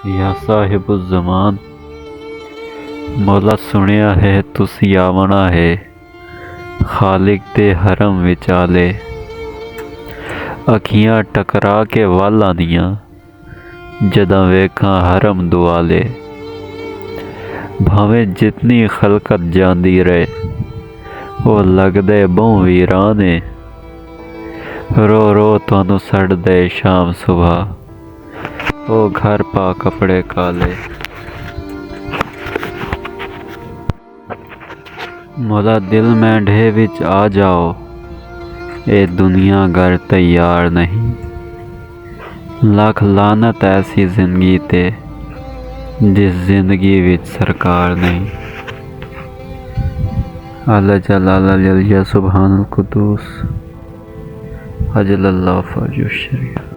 या साहिबुज़्ज़मान, मौला सुनिया है तुसी आवना है खालिक दे हरम विचाले। अखियां टकरा के वल आंदियां जदां वेखां हरम दुआले। भावें जितनी खलकत जांदी रहे वो लगदे बहु वीराने। रो रो तुहानू सड़दे शाम सुबह ओ घर पा कपड़े काले। मौला दिल में ढे विच आ जाओ ए दुनिया घर तैयार नहीं। लख लानत ऐसी जिंदगी ते जिस जिंदगी विच सरकार नहीं। अल्लाह जलाल अल सुभानुल कुद्दूस अजलल्लाहु फर्जहु शरीफ।